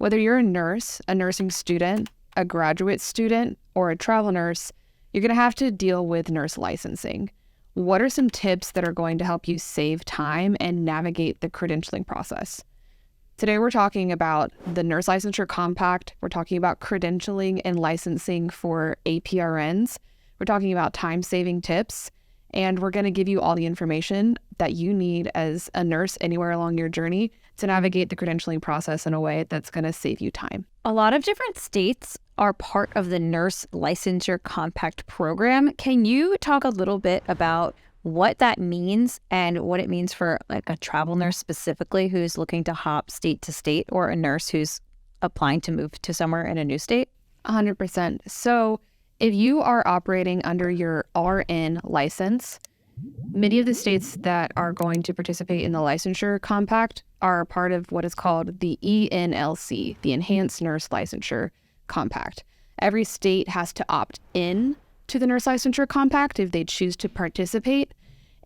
Whether you're a nurse, a nursing student, a graduate student, or a travel nurse, you're going to have to deal with nurse licensing. What are some tips that are going to help you save time and navigate the credentialing process? Today, we're talking about the Nurse Licensure Compact. We're talking about credentialing and licensing for APRNs. We're talking about time-saving tips, and we're going to give you all the information that you need as a nurse anywhere along your journey to navigate the credentialing process in a way that's going to save you time. A lot of different states are part of the Nurse Licensure Compact program. Can you talk a little bit about what that means and what it means for like a travel nurse specifically who's looking to hop state to state, or a nurse who's applying to move to somewhere in a new state? 100%. So if you are operating under your RN license, many of the states that are going to participate in the licensure compact are part of what is called the ENLC, the Enhanced Nurse Licensure Compact. Every state has to opt in to the Nurse Licensure Compact if they choose to participate.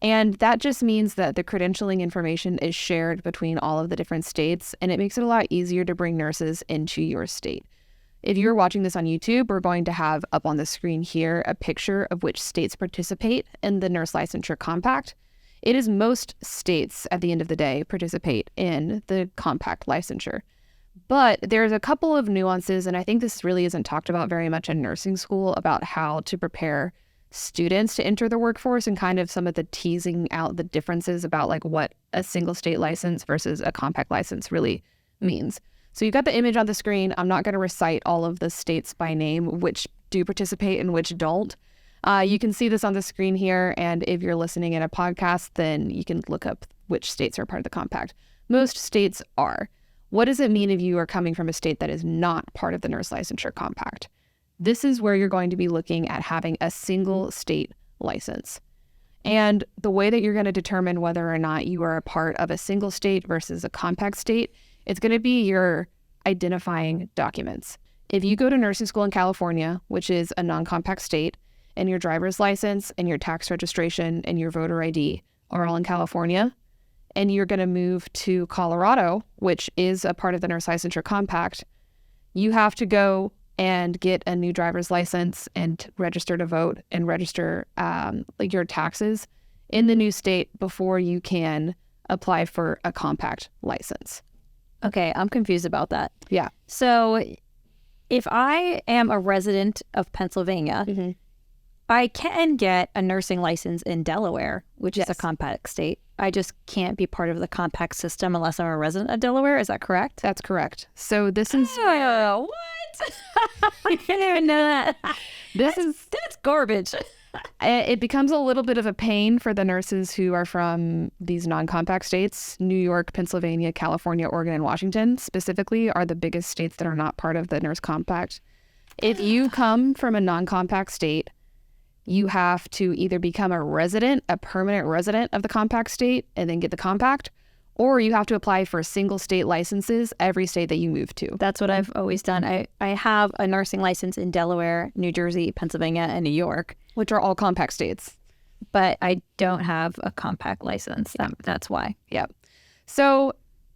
And that just means that the credentialing information is shared between all of the different states, and it makes it a lot easier to bring nurses into your state. If you're watching this on YouTube, we're going to have up on the screen here a picture of which states participate in the Nurse Licensure Compact. It is most states, at the end of the day, participate in the compact licensure. But there's a couple of nuances, and I think this really isn't talked about very much in nursing school, about how to prepare students to enter the workforce and kind of some of the teasing out the differences about like what a single state license versus a compact license really means. So you've got the image on the screen. I'm not going to recite all of the states by name, which do participate and which don't. You can see this on the screen here, and if you're listening in a podcast, then you can look up which states are part of the compact. Most states are. What does it mean if you are coming from a state that is not part of the Nurse Licensure Compact? This is where you're going to be looking at having a single state license. And the way that you're going to determine whether or not you are a part of a single state versus a compact state, it's going to be your identifying documents. If you go to nursing school in California, which is a non-compact state, and your driver's license and your tax registration and your voter ID are all in California, and you're going to move to Colorado, which is a part of the Nurse Licensure Compact, you have to go and get a new driver's license and register to vote and register your taxes in the new state before you can apply for a compact license. Okay, I'm confused about that. Yeah. So if I am a resident of Pennsylvania, Mm-hmm. I can get a nursing license in Delaware, which is a compact state. I just can't be part of the compact system unless I'm a resident of Delaware. Is that correct? That's correct. So this is... Oh, what? I didn't even know that. That's garbage. It becomes a little bit of a pain for the nurses who are from these non-compact states. New York, Pennsylvania, California, Oregon, and Washington specifically are the biggest states that are not part of the Nurse Compact. If you come from a non-compact state, you have to either become a permanent resident of the compact state and then get the compact, or you have to apply for single state licenses every state that you move to. That's what I've always done. I have a nursing license in Delaware, New Jersey, Pennsylvania, and New York, which are all compact states. But I don't have a compact license. That's why. Yeah. So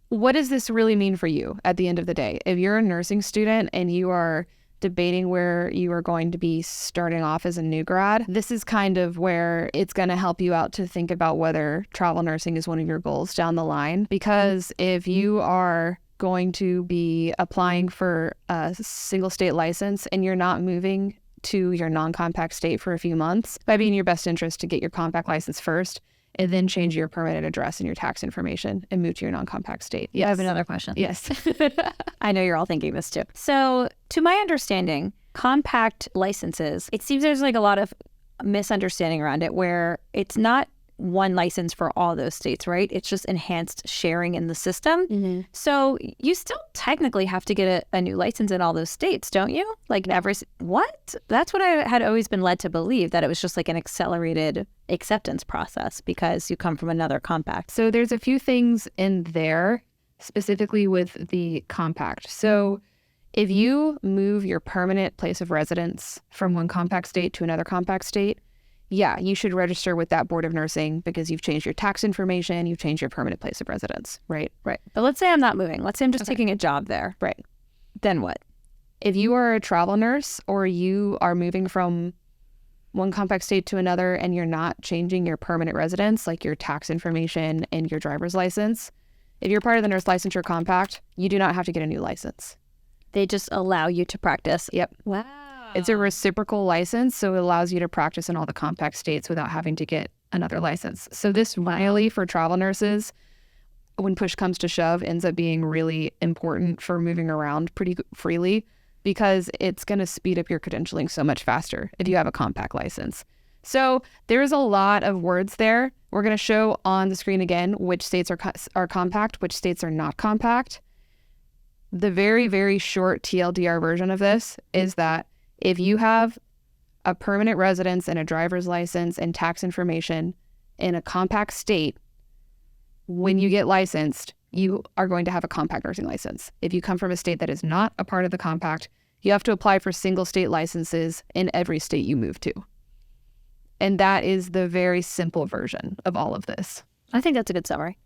what does this really mean for you at the end of the day? If you're a nursing student and you are debating where you are going to be starting off as a new grad, this is kind of where it's going to help you out to think about whether travel nursing is one of your goals down the line. Because if you are going to be applying for a single state license and you're not moving to your non-compact state for a few months, it might be in your best interest to get your compact license first and then change your permanent address and your tax information and move to your non-compact state. Yes. I have another question. Yes. I know you're all thinking this too. So to my understanding, compact licenses, it seems there's like a lot of misunderstanding around it where it's not one license for all those states, right? It's just enhanced sharing in the system. Mm-hmm. So you still technically have to get a new license in all those states, don't you? Like what? That's what I had always been led to believe, that it was just like an accelerated acceptance process because you come from another compact. So there's a few things in there specifically with the compact. So if you move your permanent place of residence from one compact state to another compact state, yeah, you should register with that Board of Nursing because you've changed your tax information, you've changed your permanent place of residence, right? Right. But let's say I'm not moving. Let's say I'm just taking a job there. Right. Then what? If you are a travel nurse or you are moving from one compact state to another and you're not changing your permanent residence, like your tax information and your driver's license, if you're part of the nurse licensure compact, you do not have to get a new license. They just allow you to practice. Yep. Wow. It's a reciprocal license, so it allows you to practice in all the compact states without having to get another license. So this really, for travel nurses, when push comes to shove, ends up being really important for moving around pretty freely, because it's going to speed up your credentialing so much faster if you have a compact license. So there's a lot of words there. We're going to show on the screen again which states are compact, which states are not compact. The very, very short TLDR version of this is that if you have a permanent residence and a driver's license and tax information in a compact state, when you get licensed, you are going to have a compact nursing license. If you come from a state that is not a part of the compact, you have to apply for single state licenses in every state you move to. And that is the very simple version of all of this. I think that's a good summary.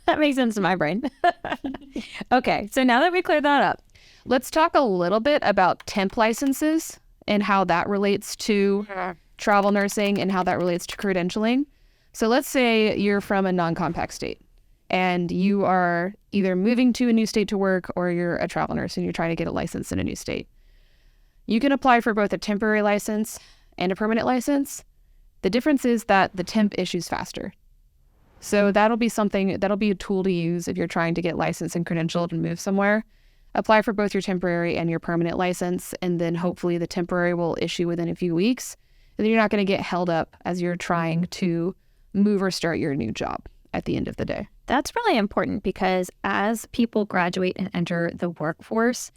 That makes sense in my brain. Okay, so now that we cleared that up, let's talk a little bit about temp licenses and how that relates to travel nursing and how that relates to credentialing. So let's say you're from a non-compact state and you are either moving to a new state to work, or you're a travel nurse and you're trying to get a license in a new state. You can apply for both a temporary license and a permanent license. The difference is that the temp issues faster. So that'll be a tool to use if you're trying to get licensed and credentialed and move somewhere. Apply for both your temporary and your permanent license, and then hopefully the temporary will issue within a few weeks. And then you're not going to get held up as you're trying to move or start your new job at the end of the day. that's really important, because as people graduate and enter the workforce,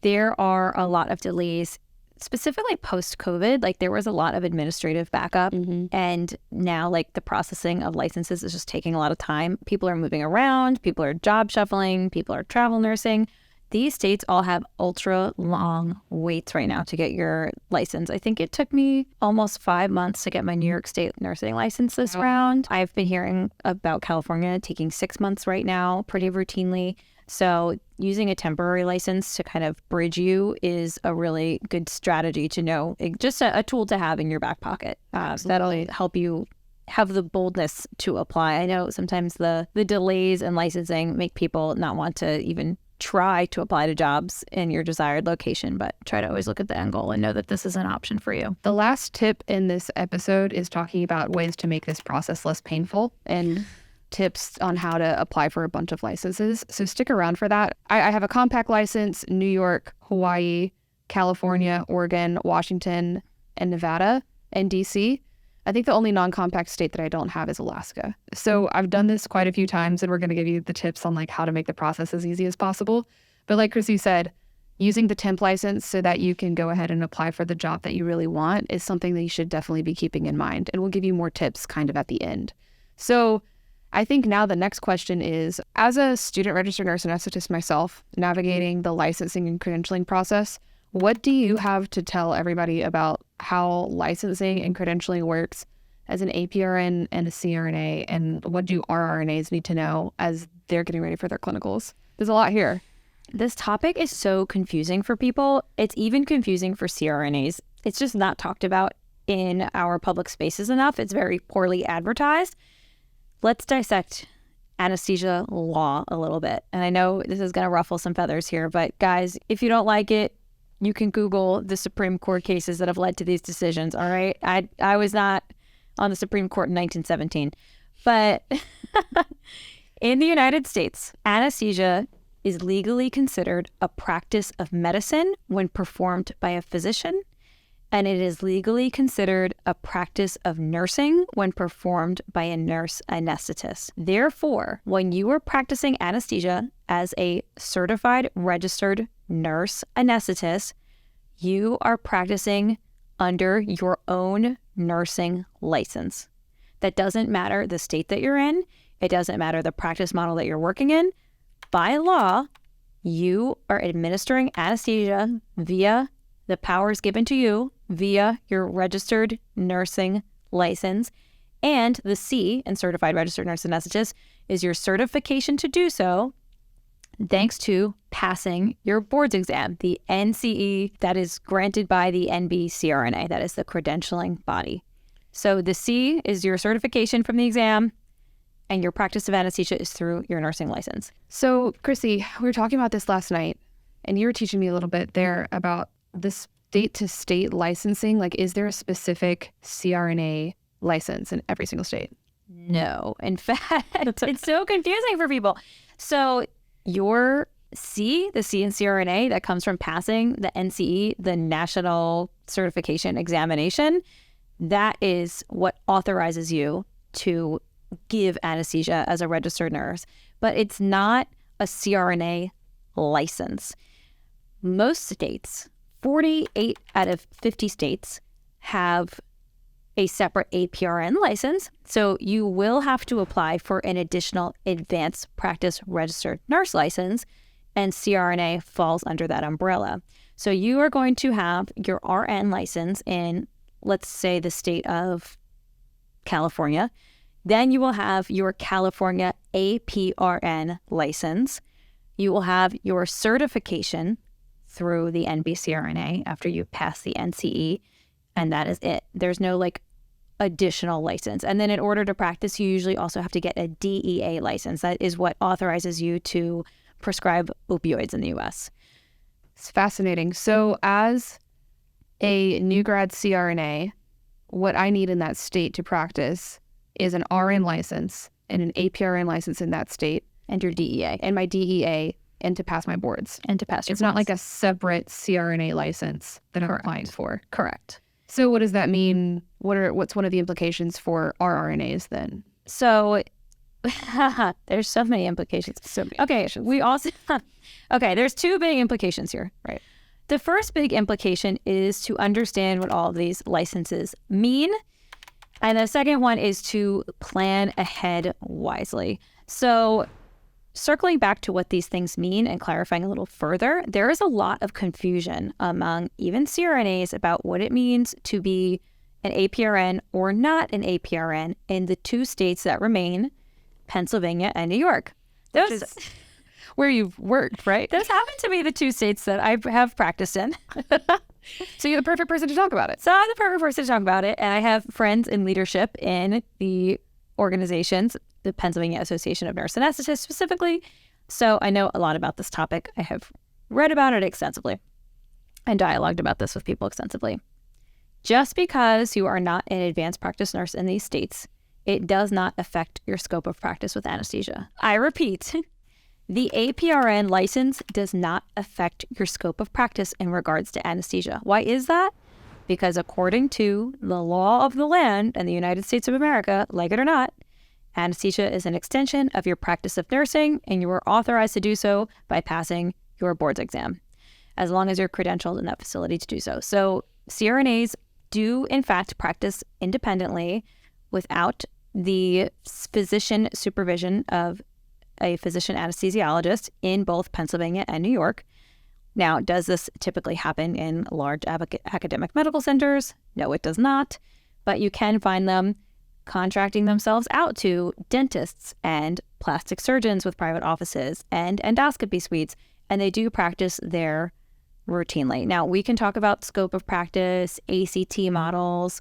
there are a lot of delays, specifically post-COVID. Like, there was a lot of administrative backup, and now like the processing of licenses is just taking a lot of time. People are moving around, people are job shuffling, people are travel nursing. These states all have ultra long waits right now to get your license. I think it took me almost 5 months to get my New York State nursing license this round. I've been hearing about California taking 6 months right now, pretty routinely. So using a temporary license to kind of bridge you is a really good strategy to know, just a tool to have in your back pocket. That'll help you have the boldness to apply. I know sometimes the delays in licensing make people not want to even try to apply to jobs in your desired location, but try to always look at the end goal and know that this is an option for you. The last tip in this episode is talking about ways to make this process less painful and tips on how to apply for a bunch of licenses. So stick around for that. I have a compact license, New York, Hawaii, California, Oregon, Washington, and Nevada, and DC. I think the only non-compact state that I don't have is Alaska. So I've done this quite a few times, and we're going to give you the tips on like how to make the process as easy as possible. But like Chrissy said, using the temp license so that you can go ahead and apply for the job that you really want is something that you should definitely be keeping in mind. And we'll give you more tips kind of at the end. So I think now the next question is, as a student registered nurse anesthetist myself, navigating the licensing and credentialing process, what do you have to tell everybody about how licensing and credentialing works as an APRN and a CRNA, and what do RRNAs need to know as they're getting ready for their clinicals? There's a lot here. This topic is so confusing for people. It's even confusing for CRNAs. It's just not talked about in our public spaces enough. It's very poorly advertised. Let's dissect anesthesia law a little bit. And I know this is going to ruffle some feathers here, but guys, if you don't like it, you can Google the Supreme Court cases that have led to these decisions, all right? I was not on the Supreme Court in 1917. But in the United States, anesthesia is legally considered a practice of medicine when performed by a physician, and it is legally considered a practice of nursing when performed by a nurse anesthetist. Therefore, when you are practicing anesthesia as a certified registered nurse anesthetist, you are practicing under your own nursing license. That doesn't matter the state that you're in. It doesn't matter the practice model that you're working in. By law, you are administering anesthesia via the powers given to you via your registered nursing license. And the C in certified registered nurse anesthetist is your certification to do so thanks to passing your boards exam, the NCE that is granted by the NBCRNA, that is the credentialing body. So the C is your certification from the exam, and your practice of anesthesia is through your nursing license. So, Chrissy, we were talking about this last night, and you were teaching me a little bit there about the state-to-state licensing. Like, is there a specific CRNA license in every single state? No. In fact, it's so confusing for people. So your C, the C in CRNA, that comes from passing the NCE, the National Certification Examination, that is what authorizes you to give anesthesia as a registered nurse. But it's not a CRNA license. Most states, 48 out of 50 states, have a separate APRN license. So you will have to apply for an additional advanced practice registered nurse license, and CRNA falls under that umbrella. So you are going to have your RN license in, let's say, the state of California. Then you will have your California APRN license. You will have your certification through the NBCRNA after you pass the NCE, and that is it. There's no additional license. And then in order to practice, you usually also have to get a DEA license. That is what authorizes you to prescribe opioids in the U.S. It's fascinating. So as a new grad CRNA, what I need in that state to practice is an RN license and an APRN license in that state. And your DEA. And my DEA, and to pass my boards. And to pass your It's boards. not like a separate CRNA license that I'm applying for. Correct. So what does that mean? What's one of the implications for RRNAs then? So there's so many implications. We also there's two big implications here. Right. The first big implication is to understand what all of these licenses mean. And the second one is to plan ahead wisely. So circling back to what these things mean and clarifying a little further, there is a lot of confusion among even CRNAs about what it means to be an APRN or not an APRN in the two states that remain, Pennsylvania and New York. Which is where you've worked, right? Those happen to be the two states that I have practiced in. So you're the perfect person to talk about it. So I'm the perfect person to talk about it. And I have friends in leadership in the organizations, the Pennsylvania Association of Nurse Anesthetists specifically. So I know a lot about this topic. I have read about it extensively and dialogued about this with people extensively. Just because you are not an advanced practice nurse in these states, it does not affect your scope of practice with anesthesia. I repeat, the APRN license does not affect your scope of practice in regards to anesthesia. Why is that? Because according to the law of the land in the United States of America, like it or not, anesthesia is an extension of your practice of nursing, and you are authorized to do so by passing your boards exam, as long as you're credentialed in that facility to do so. So CRNAs do, in fact, practice independently without the physician supervision of a physician anesthesiologist in both Pennsylvania and New York. Now, does this typically happen in large academic medical centers? No, it does not. But you can find them contracting themselves out to dentists and plastic surgeons with private offices and endoscopy suites, and they do practice there routinely. Now, we can talk about scope of practice, ACT models,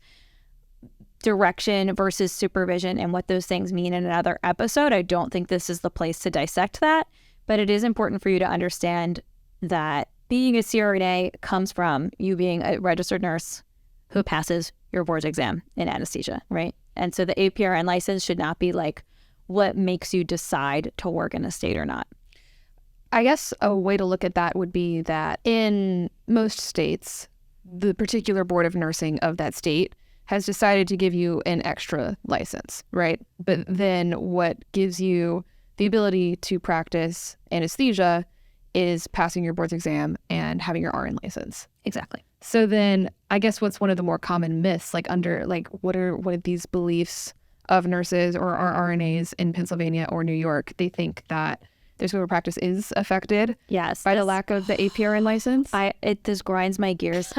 direction versus supervision, and what those things mean in another episode. I don't think this is the place to dissect that, but it is important for you to understand that being a CRNA comes from you being a registered nurse who passes your boards exam in anesthesia, right? And so the APRN license should not be like what makes you decide to work in a state or not. I guess a way to look at that would be that in most states, the particular board of nursing of that state has decided to give you an extra license, right? But then what gives you the ability to practice anesthesia is passing your boards exam and having your RN license. Exactly. So then I guess what's one of the more common myths, what are these beliefs of nurses or RRNAs in Pennsylvania or New York? They think that their scope of practice is affected by the lack of the APRN license. It just grinds my gears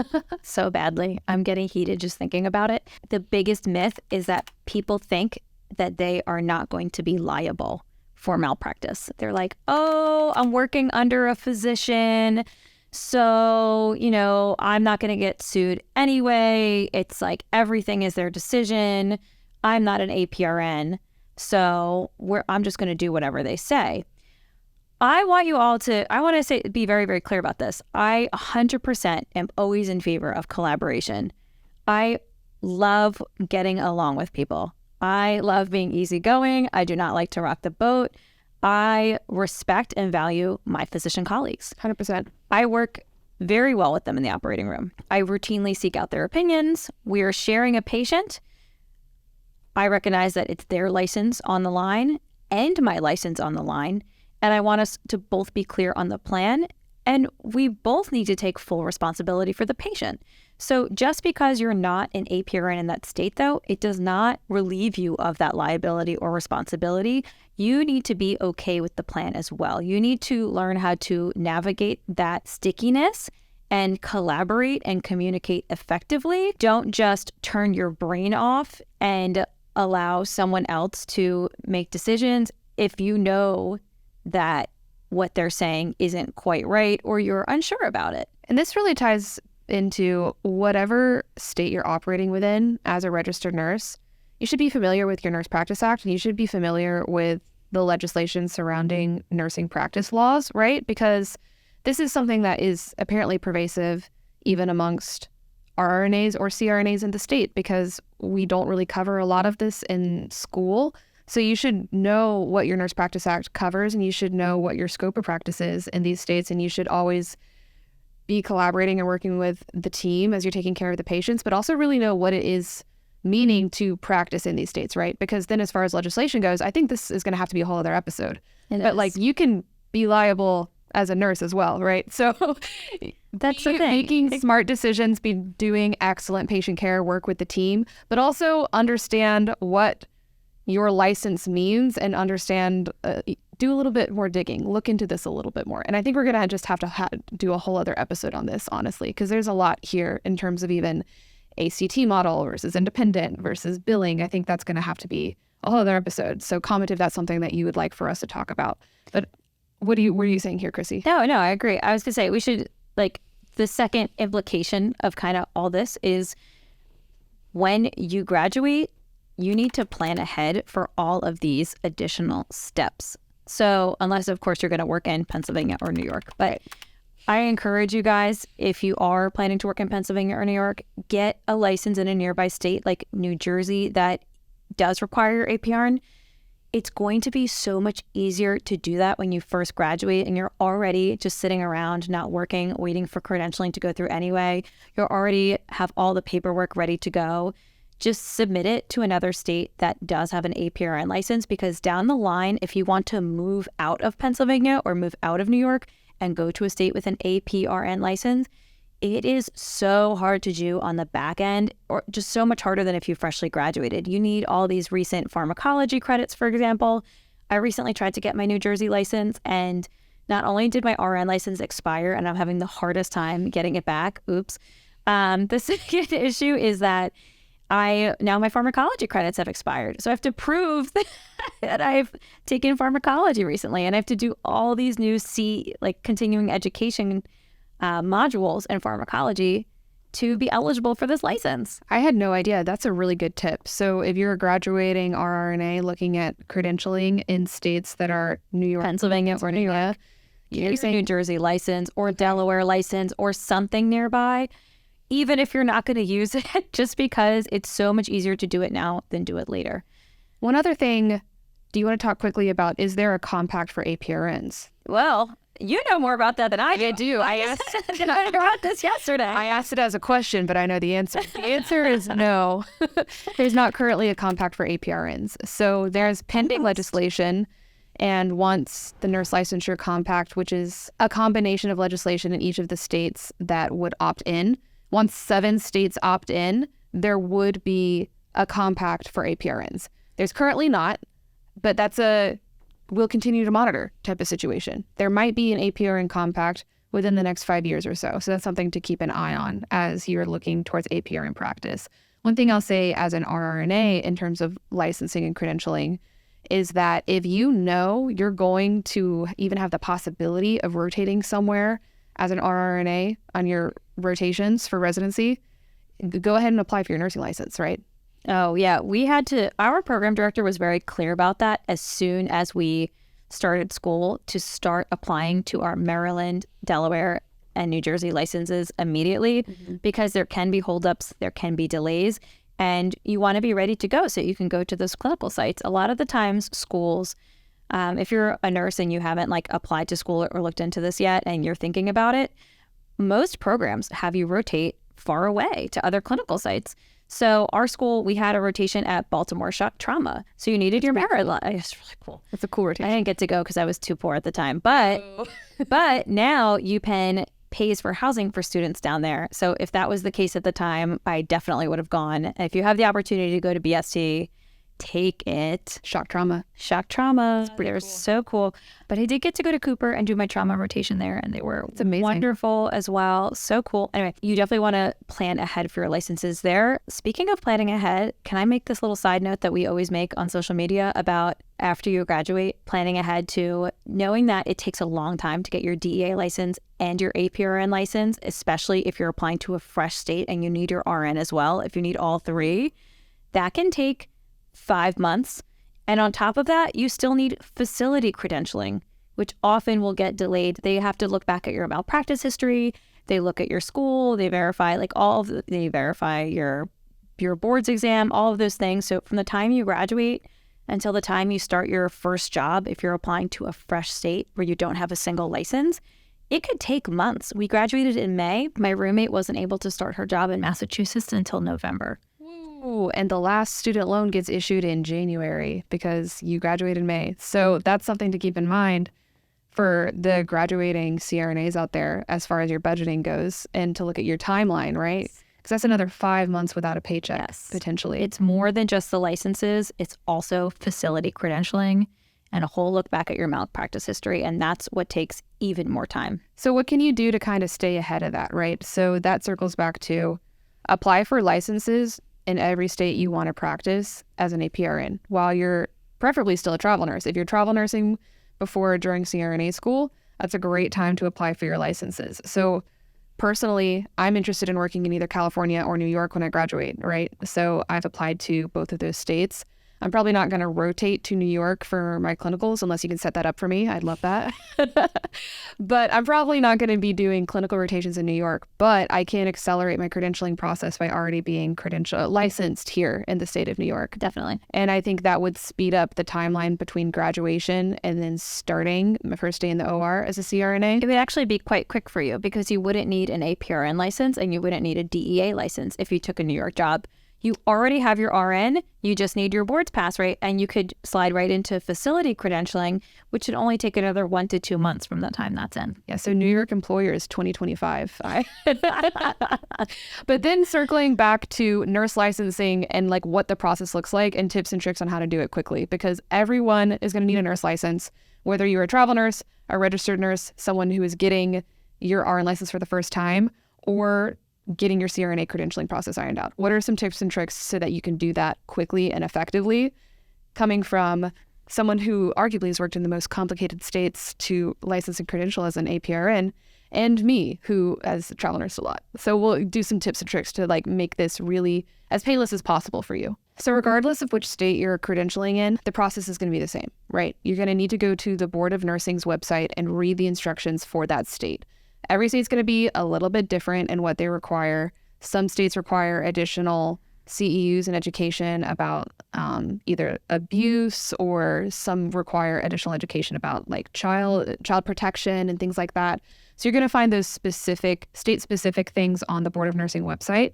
so badly. I'm getting heated just thinking about it. The biggest myth is that people think that they are not going to be liable for malpractice. They're like, oh, I'm working under a physician, so, I'm not going to get sued anyway. It's like everything is their decision. I'm not an APRN, so I'm just going to do whatever they say. I want to be very, very clear about this. I 100% am always in favor of collaboration. I love getting along with people. I love being easygoing. I do not like to rock the boat. I respect and value my physician colleagues. 100%. I work very well with them in the operating room. I routinely seek out their opinions. We are sharing a patient. I recognize that it's their license on the line and my license on the line. And I want us to both be clear on the plan. And we both need to take full responsibility for the patient. So just because you're not an APRN in that state, though, it does not relieve you of that liability or responsibility. You need to be okay with the plan as well. You need to learn how to navigate that stickiness and collaborate and communicate effectively. Don't just turn your brain off and allow someone else to make decisions if you know that what they're saying isn't quite right or you're unsure about it. And this really ties into whatever state you're operating within as a registered nurse. You should be familiar with your Nurse Practice Act, and you should be familiar with the legislation surrounding nursing practice laws, right? Because this is something that is apparently pervasive even amongst RRNAs or CRNAs in the state, because we don't really cover a lot of this in school. So you should know what your Nurse Practice Act covers, and you should know what your scope of practice is in these states, and you should always be collaborating and working with the team as you're taking care of the patients, but also really know what it is meaning to practice in these states, right? Because then as far as legislation goes, I think this is going to have to be a whole other episode. Like, you can be liable as a nurse as well, right? So that's the thing. Making smart decisions, be doing excellent patient care, work with the team, but also understand what your license means and understand, do a little bit more digging, look into this a little bit more. And I think we're going to just have to do a whole other episode on this, honestly, because there's a lot here in terms of even ACT model versus independent versus billing. I think that's going to have to be a whole other episode. So comment if that's something that you would like for us to talk about. But what were you saying here, Chrissy? No, I agree. I was going to say we should, the second implication of kind of all this is when you graduate, you need to plan ahead for all of these additional steps. So unless, of course, you're going to work in Pennsylvania or New York. But I encourage you guys, if you are planning to work in Pennsylvania or New York, get a license in a nearby state like New Jersey that does require APRN. It's going to be so much easier to do that when you first graduate and you're already just sitting around, not working, waiting for credentialing to go through anyway. You already have all the paperwork ready to go. Just submit it to another state that does have an APRN license, because down the line, if you want to move out of Pennsylvania or move out of New York and go to a state with an APRN license, it is so hard to do on the back end, or just so much harder than if you freshly graduated. You need all these recent pharmacology credits, for example. I recently tried to get my New Jersey license, and not only did my RN license expire and I'm having the hardest time getting it back, the second issue is that now my pharmacology credits have expired. So I have to prove that I've taken pharmacology recently, and I have to do all these new continuing education modules in pharmacology to be eligible for this license. I had no idea. That's a really good tip. So if you're a graduating RRNA looking at credentialing in states that are New York, Pennsylvania or New York, use a New Jersey license or Delaware license or something nearby, even if you're not going to use it, just because it's so much easier to do it now than do it later. One other thing, do you want to talk quickly about, is there a compact for APRNs? Well, you know more about that than I do. I do. I asked about this yesterday. I asked it as a question, but I know the answer. The answer is no. There's not currently a compact for APRNs. So there's pending legislation, and once the nurse licensure compact, which is a combination of legislation in each of the states that would opt in, once 7 states opt in, there would be a compact for APRNs. There's currently not, but that's we'll continue to monitor type of situation. There might be an APRN compact within the next 5 years or so. So that's something to keep an eye on as you're looking towards APRN practice. One thing I'll say as an RRNA in terms of licensing and credentialing is that if you know you're going to even have the possibility of rotating somewhere as an RRNA on your rotations for residency, go ahead and apply for your nursing license, right? Oh, yeah. Our program director was very clear about that as soon as we started school, to start applying to our Maryland, Delaware, and New Jersey licenses immediately, because there can be holdups, there can be delays, and you want to be ready to go so you can go to those clinical sites. A lot of the times schools, if you're a nurse and you haven't like applied to school or looked into this yet and you're thinking about it, most programs have you rotate far away to other clinical sites. So our school, we had a rotation at Baltimore Shock Trauma. So you needed your Maryland. It's really cool. It's a cool rotation. I didn't get to go because I was too poor at the time. But now UPenn pays for housing for students down there. So if that was the case at the time, I definitely would have gone. If you have the opportunity to go to BST, take it. Shock trauma. They're so cool. But I did get to go to Cooper and do my trauma rotation there, and they were wonderful as well. So cool. Anyway, you definitely want to plan ahead for your licenses there. Speaking of planning ahead, can I make this little side note that we always make on social media about after you graduate, planning ahead to knowing that it takes a long time to get your DEA license and your APRN license, especially if you're applying to a fresh state and you need your RN as well. If you need all three, that can take 5 months. And on top of that, you still need facility credentialing, which often will get delayed. They have to look back at your malpractice history. They look at your school. They verify they verify your boards exam, all of those things. So from the time you graduate until the time you start your first job, if you're applying to a fresh state where you don't have a single license, it could take months. We graduated in May. My roommate wasn't able to start her job in Massachusetts until November. Ooh, and the last student loan gets issued in January because you graduated in May. So that's something to keep in mind for the graduating CRNAs out there as far as your budgeting goes, and to look at your timeline, right? Because that's another 5 months without a paycheck, potentially. It's more than just the licenses. It's also facility credentialing and a whole look back at your malpractice history. And that's what takes even more time. So what can you do to kind of stay ahead of that, right? So that circles back to apply for licenses in every state you want to practice as an APRN while you're preferably still a travel nurse. If you're travel nursing before or during CRNA school, that's a great time to apply for your licenses. So personally, I'm interested in working in either California or New York when I graduate, right? So I've applied to both of those states. I'm probably not going to rotate to New York for my clinicals unless you can set that up for me. I'd love that. But I'm probably not going to be doing clinical rotations in New York, but I can accelerate my credentialing process by already being licensed here in the state of New York. Definitely. And I think that would speed up the timeline between graduation and then starting my first day in the OR as a CRNA. It would actually be quite quick for you because you wouldn't need an APRN license and you wouldn't need a DEA license if you took a New York job. You already have your RN, you just need your boards pass, right? And you could slide right into facility credentialing, which should only take another 1 to 2 months from the time that's in. Yeah, so New York employers 2025. But then circling back to nurse licensing and like what the process looks like and tips and tricks on how to do it quickly, because everyone is going to need a nurse license, whether you're a travel nurse, a registered nurse, someone who is getting your RN license for the first time, or getting your CRNA credentialing process ironed out. What are some tips and tricks so that you can do that quickly and effectively, coming from someone who arguably has worked in the most complicated states to license and credential as an APRN, and me, who has travel nursed a lot. So we'll do some tips and tricks to like make this really as painless as possible for you. So regardless of which state you're credentialing in, the process is going to be the same, right? You're going to need to go to the Board of Nursing's website and read the instructions for that state. Every state's going to be a little bit different in what they require. Some states require additional CEUs in education about either abuse, or some require additional education about like child protection and things like that. So you're going to find those specific state-specific things on the Board of Nursing website.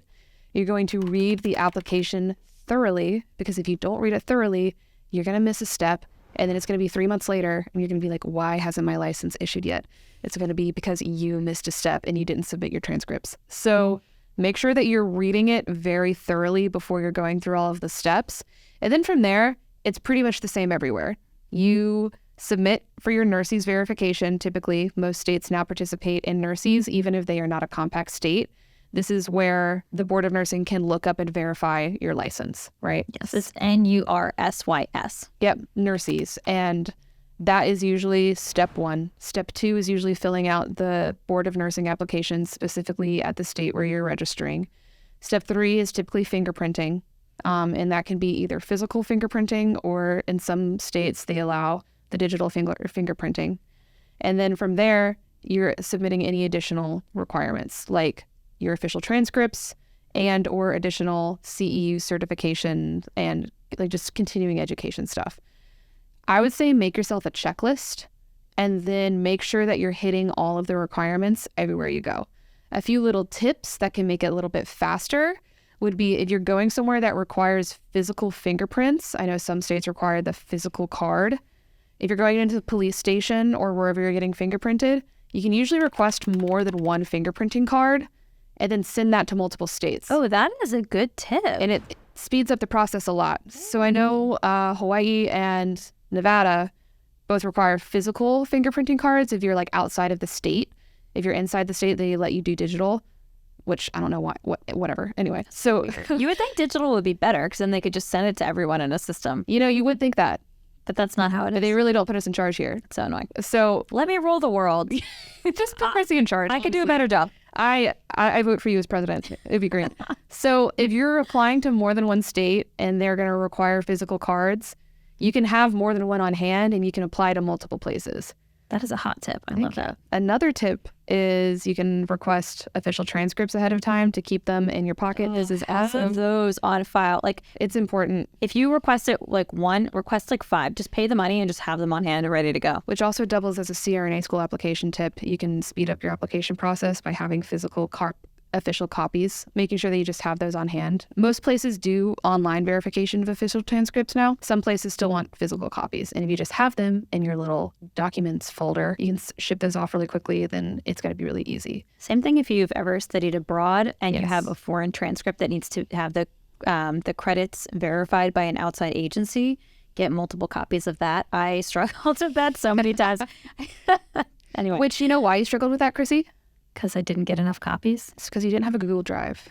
You're going to read the application thoroughly, because if you don't read it thoroughly, you're going to miss a step. And then it's going to be 3 months later and you're going to be like, why hasn't my license issued yet? It's going to be because you missed a step and you didn't submit your transcripts. So make sure that you're reading it very thoroughly before you're going through all of the steps. And then from there, it's pretty much the same everywhere. You submit for your nurses verification. Typically, most states now participate in nurses, even if they are not a compact state. This is where the Board of Nursing can look up and verify your license, right? Yes, it's NURSYS. Yep, nurses. And that is usually step 1. Step 2 is usually filling out the Board of Nursing application specifically at the state where you're registering. Step 3 is typically fingerprinting. And that can be either physical fingerprinting, or in some states they allow the digital fingerprinting. And then from there, you're submitting any additional requirements like your official transcripts and or additional CEU certification and like just continuing education stuff. I would say make yourself a checklist and then make sure that you're hitting all of the requirements everywhere you go. A few little tips that can make it a little bit faster would be if you're going somewhere that requires physical fingerprints. I know some states require the physical card. If you're going into the police station or wherever you're getting fingerprinted, you can usually request more than one fingerprinting card and then send that to multiple states. Oh, that is a good tip. And it speeds up the process a lot. So I know Hawaii and Nevada both require physical fingerprinting cards if you're like outside of the state. If you're inside the state, they let you do digital, which I don't know why, whatever. Anyway, so You would think digital would be better because then they could just send it to everyone in a system. you would think that. But that's not how it is. They really don't put us in charge here. It's so annoying. So Let me rule the world. just put Chrissy in charge. I could do a better job. I vote for you as president. It'd be great. So if you're applying to more than one state and they're going to require physical cards, you can have more than one on hand and you can apply to multiple places. That is a hot tip. I love that. Another tip is you can request official transcripts ahead of time to keep them in your pocket. This is Have awesome. those on file. Like, It's important, if you request it like one, request like 5. Just pay the money and just have them on hand and ready to go. which also doubles as a CRNA school application tip. You can speed up your application process by having physical official copies, making sure that you just have those on hand. Most places do online verification of official transcripts now. Some places still want physical copies. And if you just have them in your little documents folder, you can ship those off really quickly, then it's going to be really easy. Same thing if you've ever studied abroad and you Yes. have a foreign transcript that needs to have the credits verified by an outside agency. Get multiple copies of that. I struggled with that so many times. Anyway, Which, you know why you struggled with that, Chrissy? because I didn't get enough copies. It's because you didn't have a Google Drive.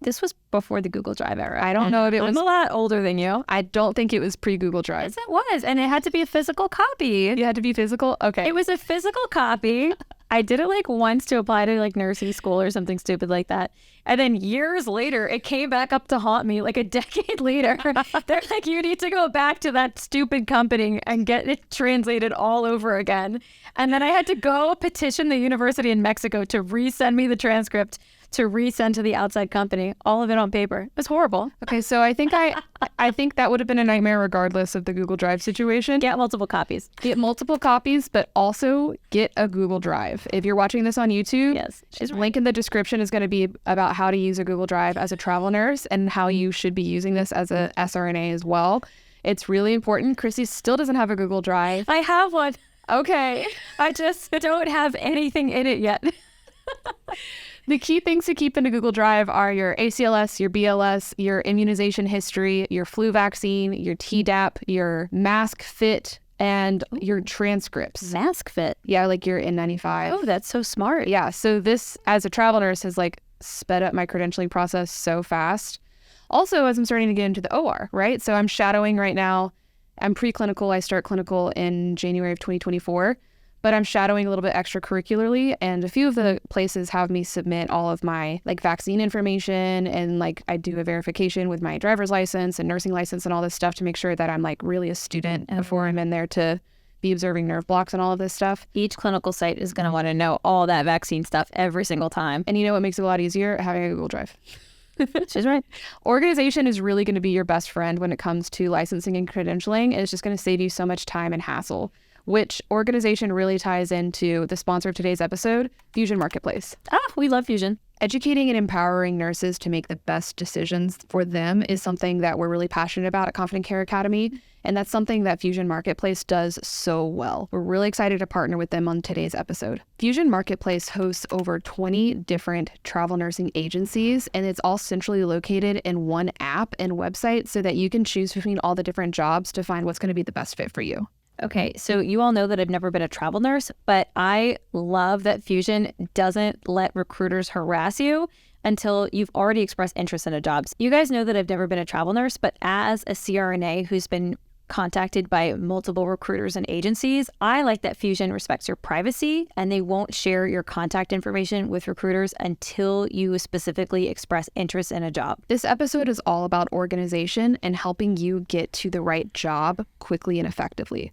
This was before the Google Drive era. I don't know if it I'm was. a lot older than you. I don't think it was pre-Google Drive. Yes, it was. And it had to be a physical copy. You had to be physical? Okay. It was a physical copy. I did it like once to apply to like nursing school or something stupid like that. And then years later, it came back up to haunt me like a decade later. They're like, you need to go back to that stupid company and get it translated all over again. And then I had to go petition the university in Mexico to resend me the transcript to resend to the outside company, all of it on paper. It was horrible. Okay, so I think that would have been a nightmare regardless of the Google Drive situation. Get multiple copies. Get multiple copies, but also get a Google Drive. If you're watching this on YouTube, Yes, she's right. link in the description is going to be about how to use a Google Drive as a travel nurse and how you should be using this as a SRNA as well. It's really important. Chrissy still doesn't have a Google Drive. I have one. Okay. I just don't have anything in it yet. The key things to keep in a Google Drive are your ACLS, your BLS, your immunization history, your flu vaccine, your Tdap, your mask fit, and your transcripts. Mask fit. Yeah, like your N95. Oh, that's so smart. Yeah, so this, as a travel nurse, has like sped up my credentialing process so fast. Also, as I'm starting to get into the OR, right? So I'm shadowing right now. I'm preclinical. I start clinical in January of 2024. But I'm shadowing a little bit extracurricularly, and a few of the places have me submit all of my like vaccine information, and like I do a verification with my driver's license and nursing license and all this stuff to make sure that I'm like really a student before I'm in there to be observing nerve blocks and all of this stuff. Each clinical site is going to want to know all that vaccine stuff every single time. And you know what makes it a lot easier? Having a Google Drive. She's right. Organization is really going to be your best friend when it comes to licensing and credentialing. And it's just going to save you so much time and hassle, which organization really ties into the sponsor of today's episode, Fusion Marketplace. We love Fusion. Educating and empowering nurses to make the best decisions for them is something that we're really passionate about at Confident Care Academy. And that's something that Fusion Marketplace does so well. We're really excited to partner with them on today's episode. Fusion Marketplace hosts over 20 different travel nursing agencies, and it's all centrally located in one app and website so that you can choose between all the different jobs to find what's going to be the best fit for you. Okay, so you all know that I've never been a travel nurse, but I love that Fusion doesn't let recruiters harass you until you've already expressed interest in a job. You guys know that I've never been a travel nurse, but as a CRNA who's been contacted by multiple recruiters and agencies, I like that Fusion respects your privacy and they won't share your contact information with recruiters until you specifically express interest in a job. This episode is all about organization and helping you get to the right job quickly and effectively.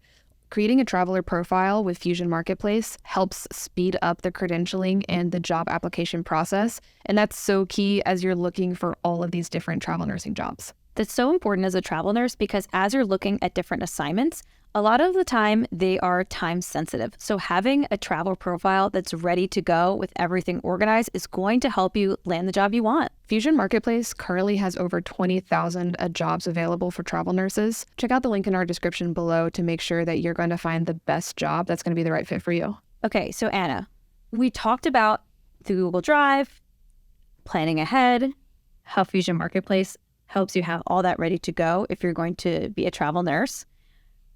Creating a traveler profile with Fusion Marketplace helps speed up the credentialing and the job application process, and that's so key as you're looking for all of these different travel nursing jobs. That's so important as a travel nurse because as you're looking at different assignments, a lot of the time they are time sensitive. So having a travel profile that's ready to go with everything organized is going to help you land the job you want. Fusion Marketplace currently has over 20,000 jobs available for travel nurses. Check out the link in our description below to make sure that you're going to find the best job that's going to be the right fit for you. Okay, so Anna, we talked about the Google Drive, planning ahead, how Fusion Marketplace helps you have all that ready to go if you're going to be a travel nurse.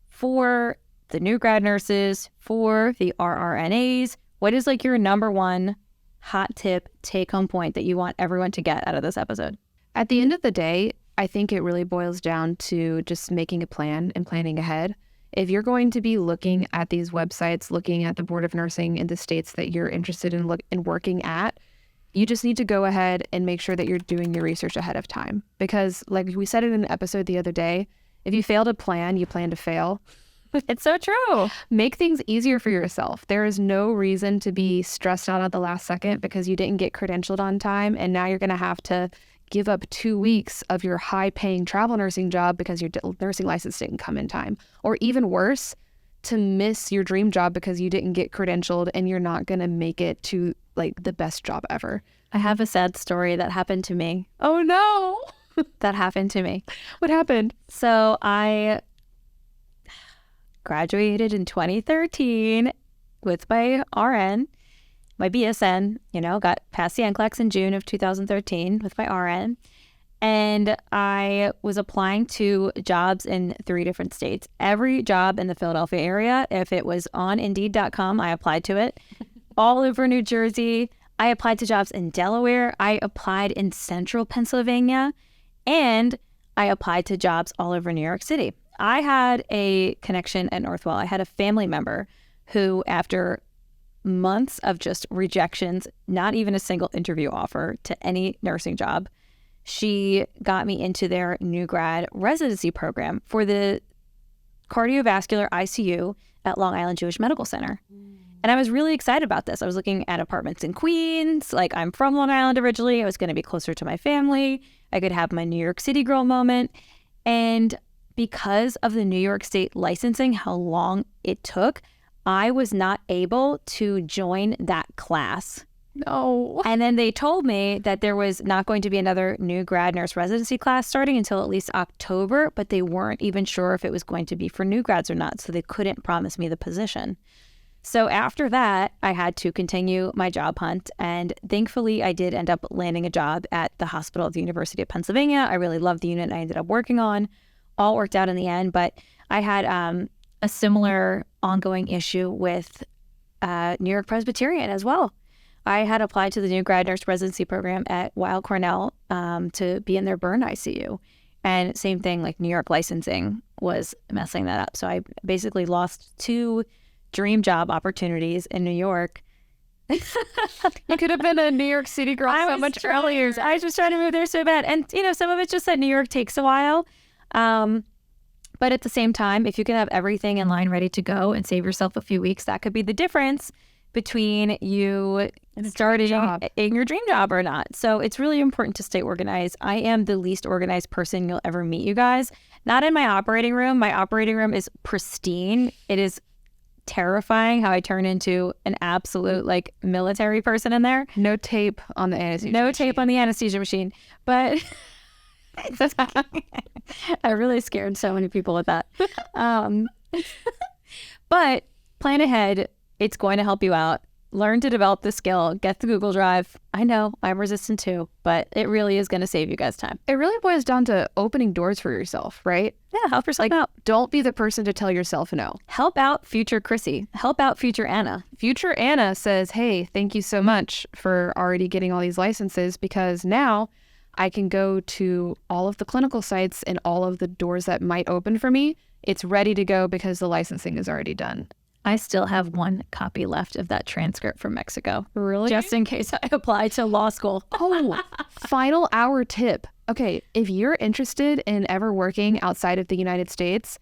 For the new grad nurses, for the RRNAs, what is like your number one hot tip, take-home point that you want everyone to get out of this episode? At the end of the day, I think it really boils down to just making a plan and planning ahead. If you're going to be looking at these websites, looking at the Board of Nursing in the states that you're interested in working at, you just need to go ahead and make sure that you're doing your research ahead of time. Because like we said in an episode the other day, if you fail to plan, you plan to fail. It's so true. Make things easier for yourself. There is no reason to be stressed out at the last second because you didn't get credentialed on time, and now you're going to have to give up 2 weeks of your high-paying travel nursing job because your nursing license didn't come in time. Or even worse, to miss your dream job because you didn't get credentialed and you're not going to make it to like the best job ever. I have a sad story that happened to me. Oh no. That happened to me. What happened? So I graduated in 2013 with my RN, my BSN, got past the NCLEX in June of 2013 with my RN. And I was applying to jobs in 3 different states. Every job in the Philadelphia area, if it was on Indeed.com, I applied to it. All over New Jersey. I applied to jobs in Delaware. I applied in central Pennsylvania. And I applied to jobs all over New York City. I had a connection at Northwell. I had a family member who, after months of just rejections, not even a single interview offer to any nursing job, she got me into their new grad residency program for the cardiovascular ICU at Long Island Jewish Medical Center. And I was really excited about this. I was looking at apartments in Queens. Like, I'm from Long Island originally. I was going to be closer to my family. I could have my New York City girl moment. And because of the New York State licensing, how long it took, I was not able to join that class. No. And then they told me that there was not going to be another new grad nurse residency class starting until at least October, but they weren't even sure if it was going to be for new grads or not, so they couldn't promise me the position. So after that, I had to continue my job hunt, and thankfully I did end up landing a job at the hospital at the University of Pennsylvania. I really loved the unit I ended up working on. All worked out in the end, but I had a similar ongoing issue with New York Presbyterian as well. I had applied to the new grad nurse residency program at Weill Cornell to be in their burn ICU. And same thing, like New York licensing was messing that up. So I basically lost 2 dream job opportunities in New York. You could have been a New York City girl so much earlier. I was just trying to move there so bad. And, some of it's just that New York takes a while. But at the same time, if you can have everything in line ready to go and save yourself a few weeks, that could be the difference between you starting in your dream job or not. So it's really important to stay organized. I am the least organized person you'll ever meet, you guys. Not in my operating room. My operating room is pristine. It is terrifying how I turn into an absolute military person in there. No tape on the anesthesia machine. Tape on the anesthesia machine. But I really scared so many people with that. But plan ahead. It's going to help you out. learn to develop the skill, get the Google Drive. I know I'm resistant too, but it really is going to save you guys time. It really boils down to opening doors for yourself, right? Yeah, help yourself out. Don't be the person to tell yourself no. Help out future Chrissy. Help out future Anna. Future Anna says, hey, thank you so much for already getting all these licenses, because now I can go to all of the clinical sites and all of the doors that might open for me. It's ready to go because the licensing is already done. I still have one copy left of that transcript from Mexico. Really? Just in case I apply to law school. Oh, final hour tip. Okay, if you're interested in ever working outside of the United States,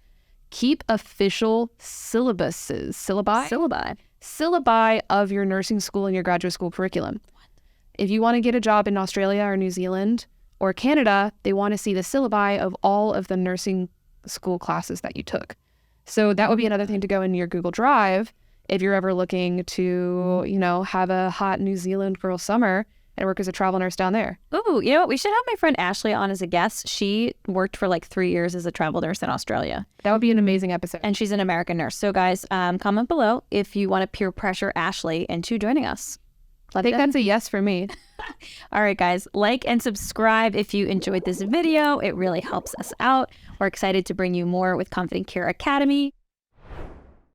keep official syllabi of your nursing school and your graduate school curriculum. If you want to get a job in Australia or New Zealand or Canada, they want to see the syllabi of all of the nursing school classes that you took. So that would be another thing to go in your Google Drive if you're ever looking to, have a hot New Zealand girl summer and work as a travel nurse down there. Ooh, you know what? We should have my friend Ashley on as a guest. She worked for like 3 years as a travel nurse in Australia. That would be an amazing episode. And she's an American nurse. So guys, comment below if you want to peer pressure Ashley into joining us. I think that's a yes for me. All right, guys, like and subscribe if you enjoyed this video. It really helps us out. We're excited to bring you more with Confident Care Academy.